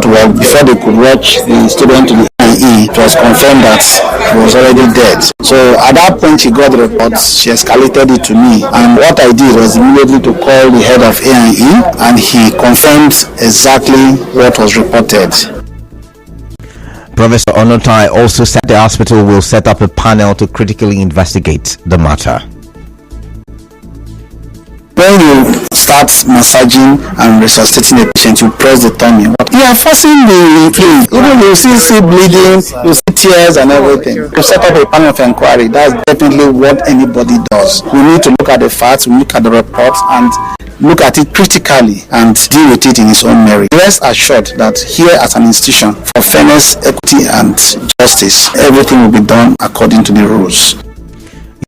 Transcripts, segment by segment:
not work. Before they could rush the student to the A&E, it was confirmed that he was already dead. So at that point, she got the report. She escalated it to me, and what I did was immediately to call the head of A&E, and he confirmed exactly what was reported. Professor Onotai also said the hospital will set up a panel to critically investigate the matter. When you start massaging and resuscitating a patient, you press the tummy. You are forcing the fluid. Even you see bleeding, you see tears and everything. To set up a panel of inquiry, that's definitely what anybody does. We need to look at the facts, we look at the reports, and look at it critically and deal with it in its own merit. Rest assured that here as an institution, for fairness, equity, and justice, everything will be done according to the rules.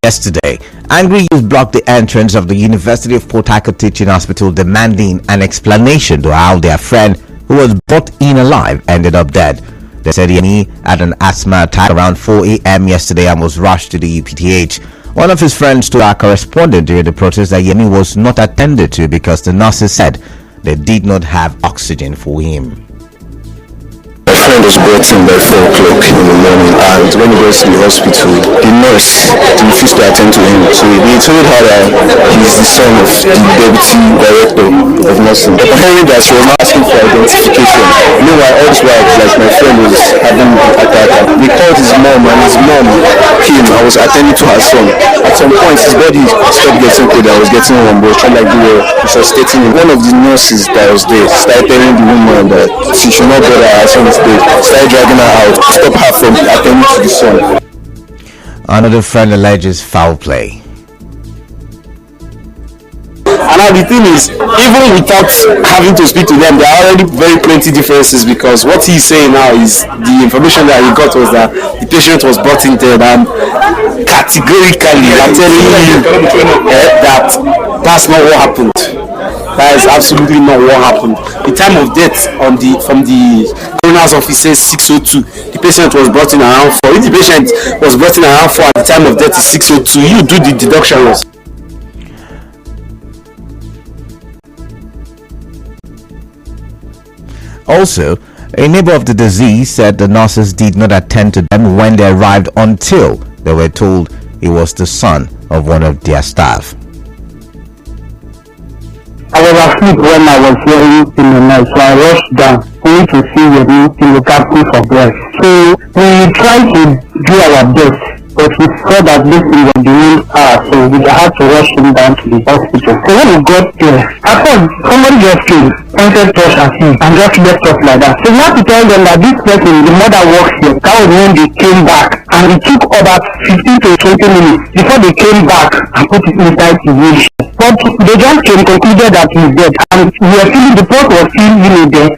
Yesterday, angry youth blocked the entrance of the University of Port Harcourt Teaching Hospital, demanding an explanation to how their friend, who was brought in alive, ended up dead. They said he had an asthma attack around 4 a.m. yesterday and was rushed to the UPTH. One of his friends told our correspondent during the protest that Yemi was not attended to because the nurses said they did not have oxygen for him. My friend was brought in by 4 o'clock in the morning, and when he goes to the hospital, the nurse refused to attend to him. So they told her that he's the son of the deputy director of nursing. But hearing that, she was asking for identification. Meanwhile, all this while, like my friend was having an attack. They called his mom, and his mom came. I was attending to her son. At some point, his body stopped getting cold. I was getting warm, but trying like we were resuscitating him. One of the nurses that was there started telling the woman that she should not bother her son is dead. Started dragging her out, stop her from attending to the son. Another friend alleges foul play. And now the thing is, even without having to speak to them, there are already very plenty differences, because what he's saying now is the information that he got was that the patient was brought in dead, and categorically I'm telling you that that's not what happened. That is absolutely not what happened. The time of death from the coroner's office says 6:02. The patient was brought in around 4. If the patient was brought in around 4 and the time of death is 6:02, you do the deductions. Also, a neighbor of the deceased said the nurses did not attend to them when they arrived until they were told he was the son of one of their staff. I was asleep when I was hearing in the night, so I rushed down only to see the meeting with captain for breath. So we tried to do our best, but we saw that this thing was doing so we had to rush him down to the hospital. So when we got there, I thought somebody just came, pointed us at him, and just left us like that. So we had to tell them that this person, the mother works here. That was when they came back, and it took about 15 to 20 minutes before they came back and put it inside the wheelchair. But they just concluded that he's dead, and we were feeling the pot was still there.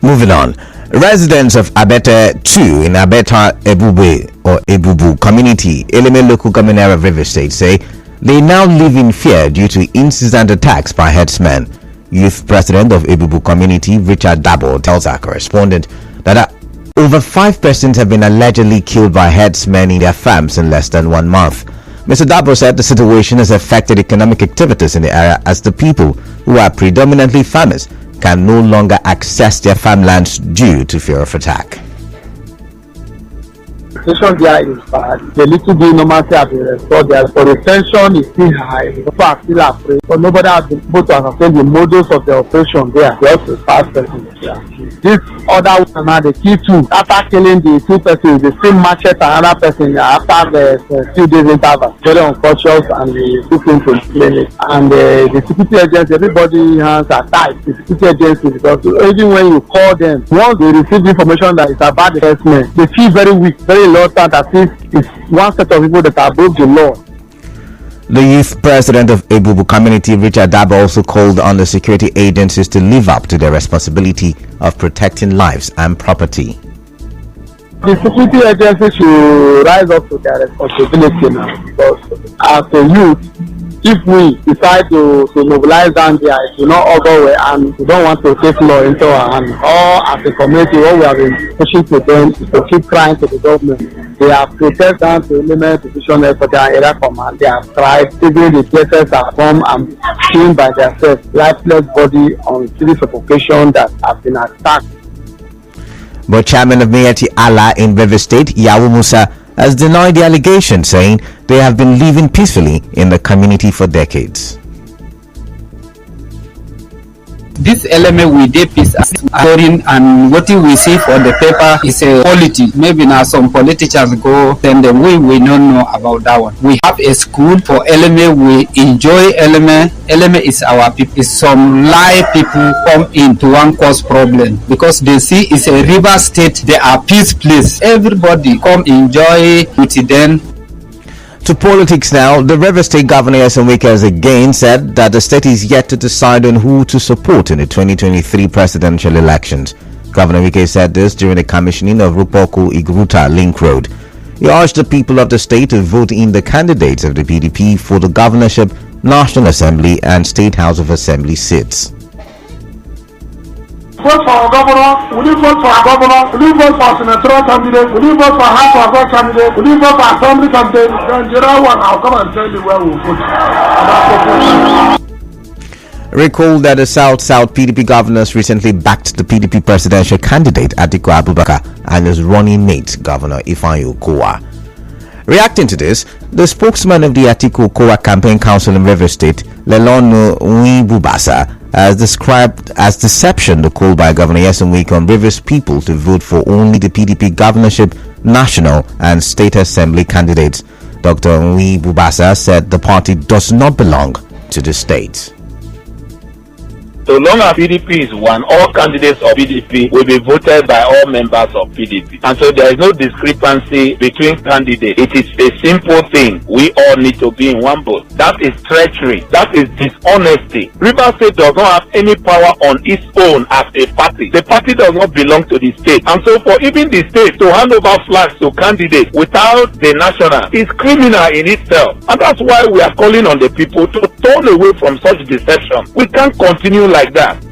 Moving on, residents of Abeta 2 in Abeta Ebube or Ebubu community, Eleme local government area of River State, say they now live in fear due to incessant attacks by herdsmen. Youth president of Ebubu community, Richard Dabo, tells our correspondent that over 5 persons have been allegedly killed by herdsmen in their farms in less than 1 month. Mr. Dabo said the situation has affected economic activities in the area, as the people, who are predominantly farmers, can no longer access their farmlands due to fear of attack. The situation there is bad. The little bit normalcy has been restored there, but the tension is still high. People are still afraid, but nobody has been able to understand the modus of the operation there. Just a fast person there. This other one now, the key two, after killing the 2 persons, they still matched another person after the 2 days interval. Very unconscious, and they took him to the clinic. And the security agency, everybody hands are tied. The security agency, because even when you call them, once they receive the information that it's about the herdsmen, they feel very weak, very reluctant, as if it's one set of people that are above the law. The youth president of Ebubu community, Richard Dabo, also called on the security agencies to live up to their responsibility of protecting lives and property. The security agencies should rise up to their responsibility now, because as a youth, if we decide to mobilize down there, it will not all go well, and we don't want to take law into our hands. Or as a community, what we have been pushing to them is to keep crying to the government. They have protested down to element division for their area command. They have tried, even the places have come and seen by themselves lifeless body on series of occasions that have been attacked. But Chairman of Mayati Allah in River State, Yawu Musa, has denied the allegation, saying they have been living peacefully in the community for decades. This element we did peace according, and what we see for the paper is a politics. Maybe now some politicians go, then we don't know about that one. We have a school for element, we enjoy element. Element is our people. Some lie people come in to one cause problem because they see it's a river state, they are peace place. Everybody come enjoy with them. To politics now, the River State Governor Wike has again said that the state is yet to decide on who to support in the 2023 presidential elections. Governor Wike said this during the commissioning of Rupoku Igruta Link Road. He urged the people of the state to vote in the candidates of the PDP for the governorship, National Assembly and State House of Assembly seats. Vote for our governor, will you vote for our governor, will you vote for senatorial candidate, will you vote for House of Assembly candidate, will you vote for assembly candidate, then general one, I'll come and tell you where we'll vote. Recall that the South PDP governors recently backed the PDP presidential candidate Atiku Abubakar and his running mate Governor Ifeanyi Okowa. Reacting to this, the spokesman of the Atiku Okowa Campaign Council in River State, Lelono Nwibubasa, has described as deception the call by Governor Wike on Rivers people to vote for only the PDP governorship, national and state assembly candidates. Dr. Nwibubasa said the party does not belong to the state. So long as PDP is one, all candidates of PDP will be voted by all members of PDP. And so there is no discrepancy between candidates. It is a simple thing. We all need to be in one boat. That is treachery. That is dishonesty. River State does not have any power on its own as a party. The party does not belong to the state. And so for even the state to hand over flags to candidates without the national is criminal in itself. And that's why we are calling on the people to turn away from such deception. We can't continue like that.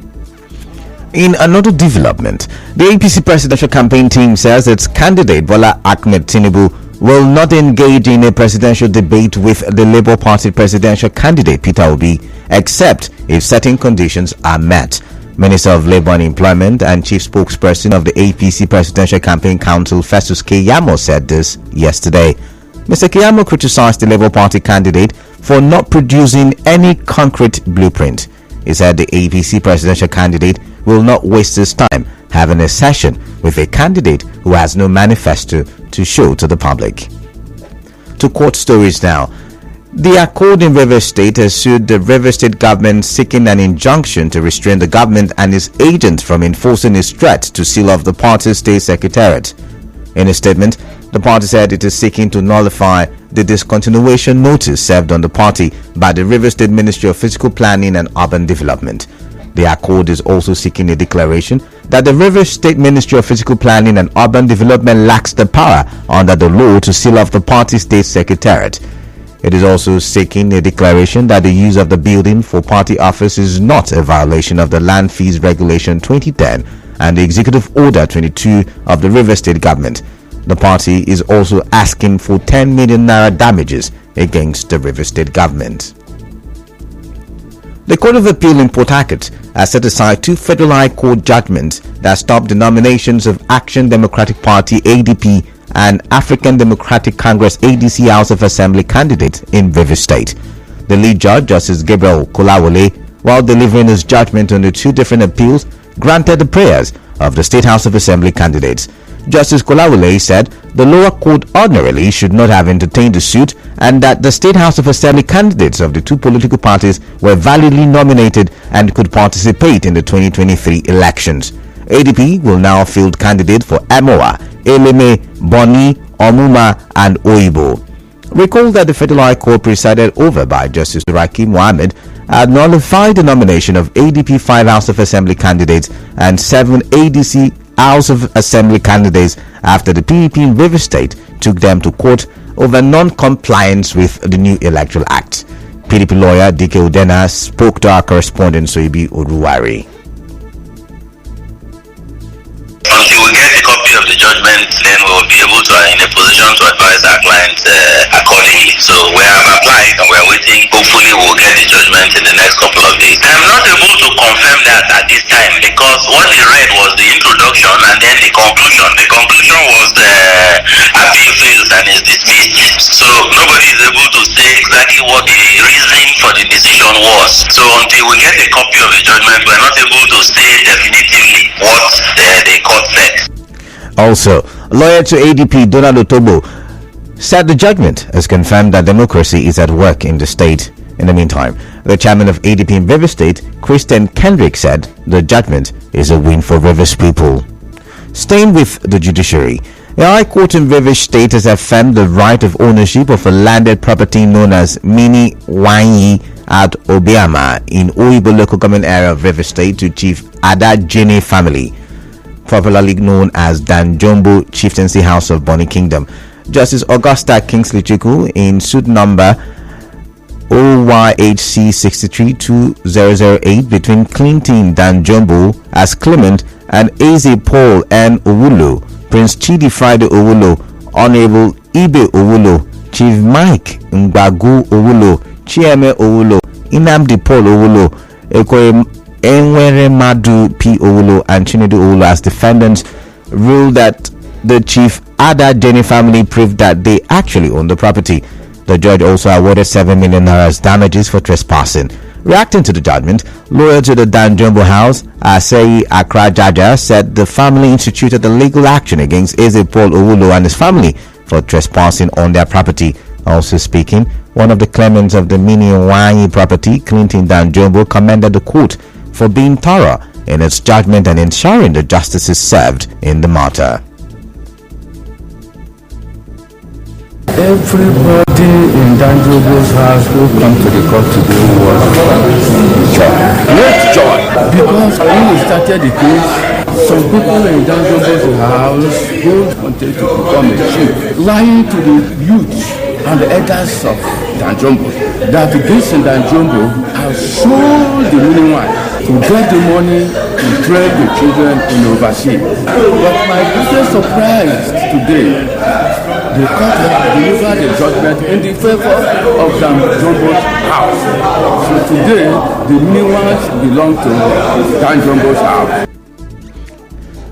In another development, the APC presidential campaign team says its candidate Bola Ahmed Tinubu will not engage in a presidential debate with the Labour Party presidential candidate Peter Obi except if certain conditions are met. Minister of Labour and Employment and Chief Spokesperson of the APC Presidential Campaign Council Festus Keyamo said this yesterday. Mr. Keyamo criticized the Labour Party candidate for not producing any concrete blueprint. He said the APC presidential candidate will not waste his time having a session with a candidate who has no manifesto to show to the public. To court stories now. The Accord in River State has sued the River State government seeking an injunction to restrain the government and its agents from enforcing its threat to seal off the party's state secretariat. In a statement, the party said it is seeking to nullify the discontinuation notice served on the party by the River State Ministry of Physical Planning and Urban Development. The Accord is also seeking a declaration that the River State Ministry of Physical Planning and Urban Development lacks the power under the law to seal off the party's state secretariat. It is also seeking a declaration that the use of the building for party office is not a violation of the Land Fees Regulation 2010 and the Executive Order 22 of the River State government. The party is also asking for 10 million naira damages against the River State government. The Court of Appeal in Port Harcourt has set aside two Federal High Court judgments that stopped the nominations of Action Democratic Party ADP and African Democratic Congress ADC House of Assembly candidates in River State. The lead judge, Justice Gabriel Kolawole, while delivering his judgment on the two different appeals, granted the prayers of the State House of Assembly candidates. Justice Kolawole said the lower court ordinarily should not have entertained the suit and that the State House of Assembly candidates of the two political parties were validly nominated and could participate in the 2023 elections. ADP will now field candidates for Emoa, Eleme, Boni, Omuma and Oibo. Recall that the Federal High Court, presided over by Justice Rakim Mohammed, had nullified the nomination of ADP 5 House of Assembly candidates and 7 ADC House of Assembly candidates after the PDP in River State took them to court over non-compliance with the new Electoral Act. PDP lawyer Dike Udena spoke to our correspondent Soibi Oruwari. Until we get a copy of the judgment, then we will be able to in a position to advise our clients accordingly. So we have applied and we are waiting. Hopefully we will get the judgment in the next couple of days. I am not able to confirm that at this time because what they read was the introduction and then the conclusion. The conclusion was appeal fails and is dismissed. So nobody is able to say exactly what the reason for the decision was. So until we get a copy of the judgment, we are not able to say definitively what the court said. Also, lawyer to ADP Donald Otobo said the judgment has confirmed that democracy is at work in the state. In the meantime, the chairman of ADP in Rivers State, Christian Kendrick, said the judgment is a win for Rivers people. Staying with the judiciary, the High Court in Rivers State has affirmed the right of ownership of a landed property known as Mini Wanyi at Obiama in Oibo local government area of Rivers State to Chief Ada Jene family, popularly known as Dan Jumbo Chieftaincy House of Bonny Kingdom. Justice Augusta Kingsley Chiku in suit number OYHC 632008 between Clinton Dan Jumbo as claimant and Eze Paul N. Owulo, Prince Chidi Friday Owulo, Honorable Ibe Owulo, Chief Mike Mbagu Owulo, Chieme Owulo, Inamdi Paul Owulo, Enwere Madu P. Owulo, and Chinedu Owulo as defendants ruled that the Chief Ada Jene family proved that they actually own the property. The judge also awarded 7 million naira as damages for trespassing. Reacting to the judgment, lawyer to the Dan Jumbo house, Asei Akra Jaja, said the family instituted the legal action against Eze Paul Owulo and his family for trespassing on their property. Also speaking, one of the claimants of the Mini Wanyi property, Clinton Dan Jumbo, commended the court for being thorough in its judgment and ensuring the justice is served in the matter. Everybody in Danjobo's house who come to the court today was joy. Great joy. Because when we started the case, some people in Danjobo's house who wanted to become a chief, lying to the youth and the elders of Danjumbo that this in Danjumbo have sold the meaning one to get the money to train the children in overseas. But my biggest surprise today, the court has delivered the judgment in the favor of Danjumbo's house. So today, the new ones belong to Danjumbo's house.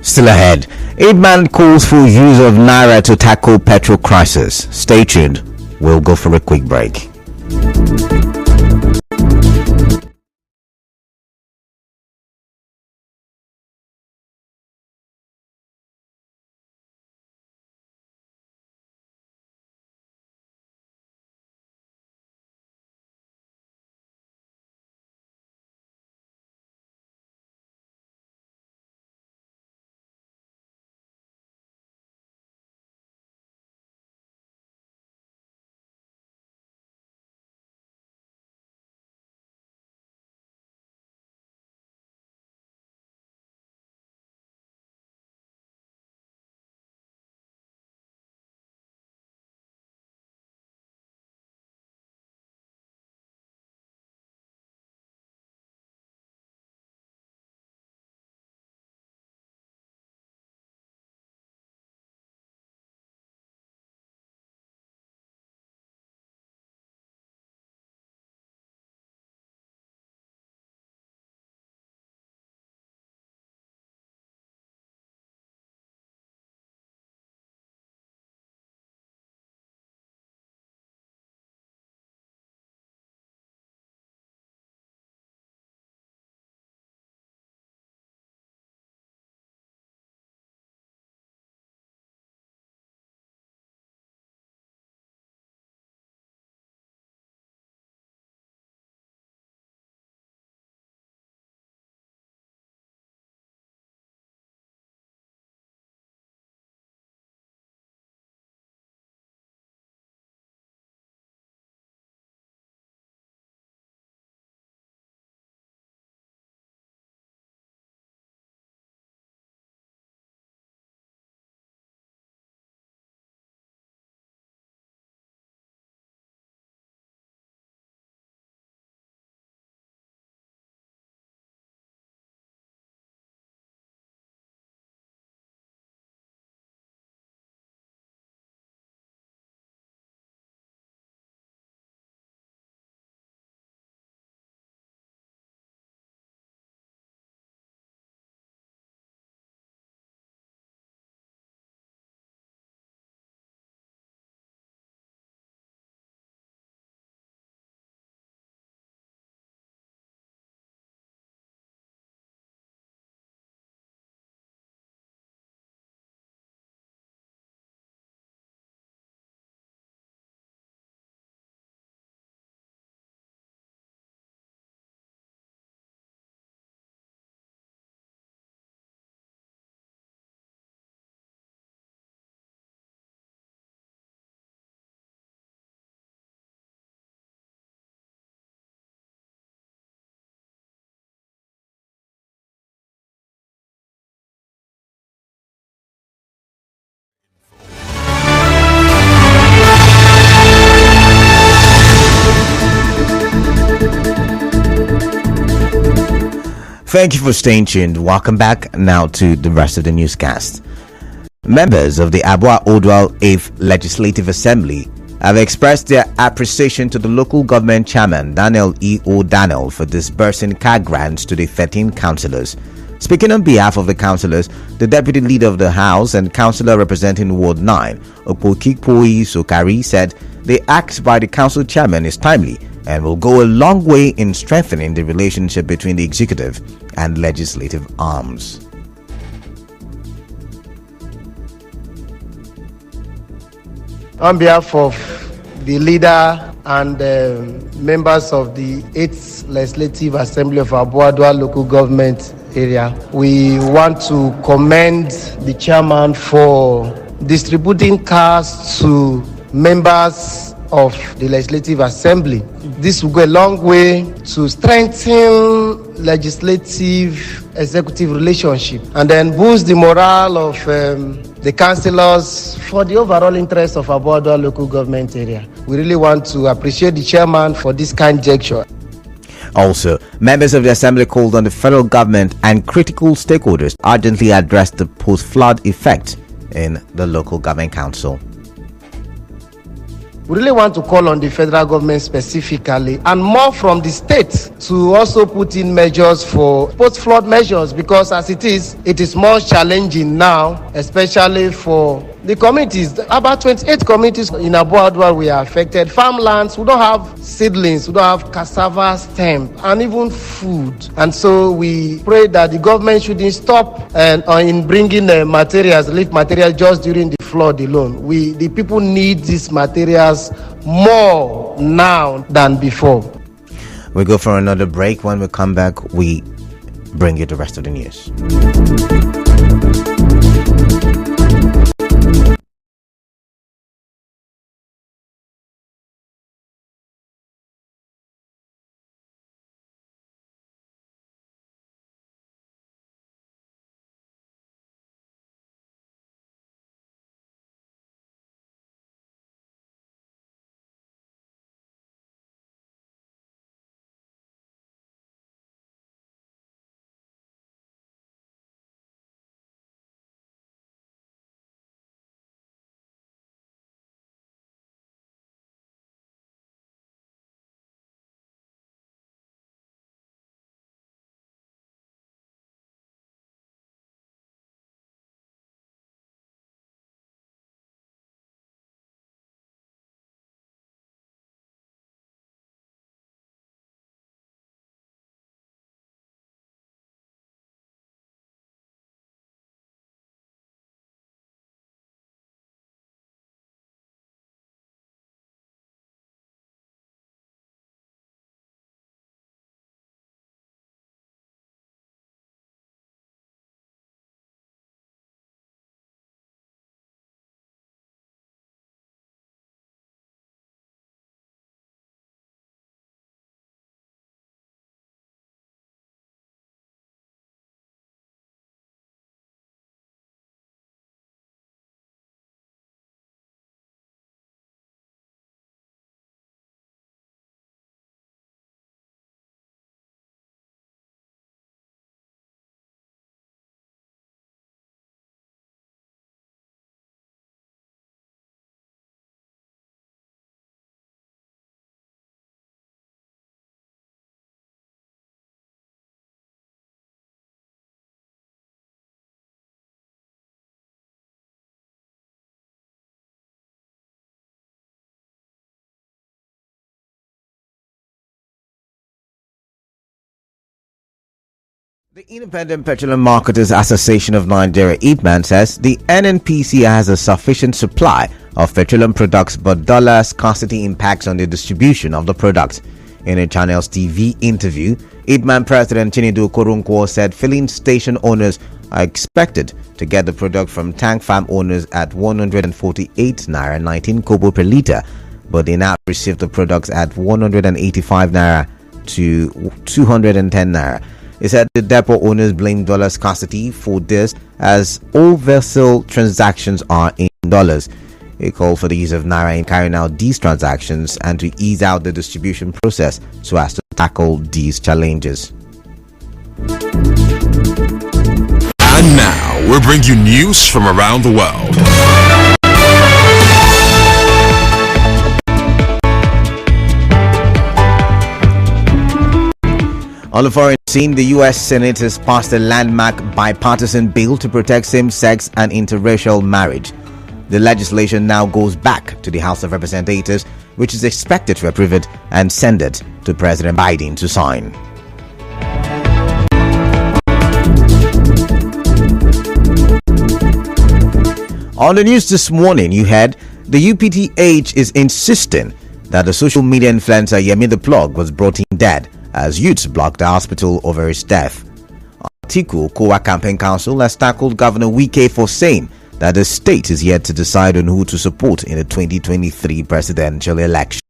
Still ahead, 8-man calls for use of Naira to tackle petrol crisis. Stay tuned. We'll go for a quick break. Thank you for staying tuned. Welcome back now to the rest of the newscast. Members of the Abua Odwal 8th Legislative Assembly have expressed their appreciation to the local government chairman Daniel E. O'Donnell for disbursing car grants to the 13 councillors. Speaking on behalf of the councillors, the deputy leader of the House and councillor representing Ward 9, Opokikpoi Sokari, said the act by the council chairman is timely and will go a long way in strengthening the relationship between the executive and legislative arms. On behalf of the leader and members of the 8th Legislative Assembly of Abuadua local government area, we want to commend the chairman for distributing cars to members of the Legislative Assembly. This will go a long way to strengthen legislative executive relationship and then boost the morale of the councillors for the overall interest of Abuadua local government area. We really want to appreciate the chairman for this kind gesture. Also, members of the assembly called on the federal government and critical stakeholders to urgently address the post-flood effect in the local government council. We really want to call on the federal government specifically and more from the state to also put in measures for post-flood measures, because as it is more challenging now, especially for the communities. About 28 communities in Abuadua we are affected. Farmlands, we don't have seedlings, we don't have cassava stem and even food. And so we pray that the government shouldn't stop in bringing materials, relief materials just during the flood alone. The people need these materials more now than before. We go for another break. When we come back, we bring you the rest of the news. The Independent Petroleum Marketers Association of Nigeria, IPMAN, says the NNPC has a sufficient supply of petroleum products, but dollar scarcity impacts on the distribution of the products. In a Channels TV interview, IPMAN President Chinedu Okoronkwor said filling station owners are expected to get the product from tank farm owners at 148 naira 19 kobo per litre, but they now receive the products at 185 naira to 210 naira. He said the depot owners blame dollar scarcity for this, as all vessel transactions are in dollars. He called for the use of naira in carrying out these transactions and to ease out the distribution process so as to tackle these challenges. And now, we'll bring you news from around the world. On the foreign scene, the U.S. Senate has passed a landmark bipartisan bill to protect same-sex and interracial marriage. The legislation now goes back to the House of Representatives, which is expected to approve it and send it to President Biden to sign. On the news this morning, you heard the UPTH is insisting that the social media influencer Yemi the Plug was brought in dead as youths blocked the hospital over his death. Atiku Kowa Campaign Council has tackled Governor Wike for saying that the state is yet to decide on who to support in the 2023 presidential election.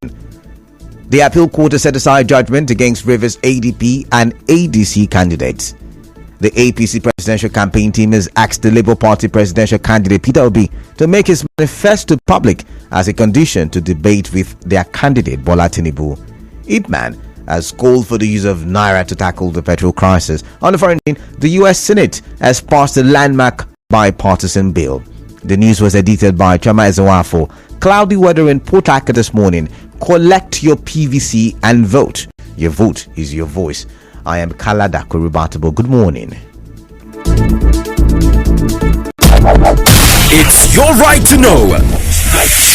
The appeal court has set aside judgment against Rivers ADP and ADC candidates. The APC presidential campaign team has asked the Labour Party presidential candidate Peter Obi to make his manifesto public as a condition to debate with their candidate Bola Tinubu. Ipman has called for the use of Naira to tackle the petrol crisis. On the foreign scene, the US Senate has passed a landmark bipartisan bill. The news was edited by Chama Ezewafo. Cloudy weather in Port Harcourt this morning. Collect your PVC and vote. Your vote is your voice. I am Kalada Kurubatabo. Good morning. It's your right to know.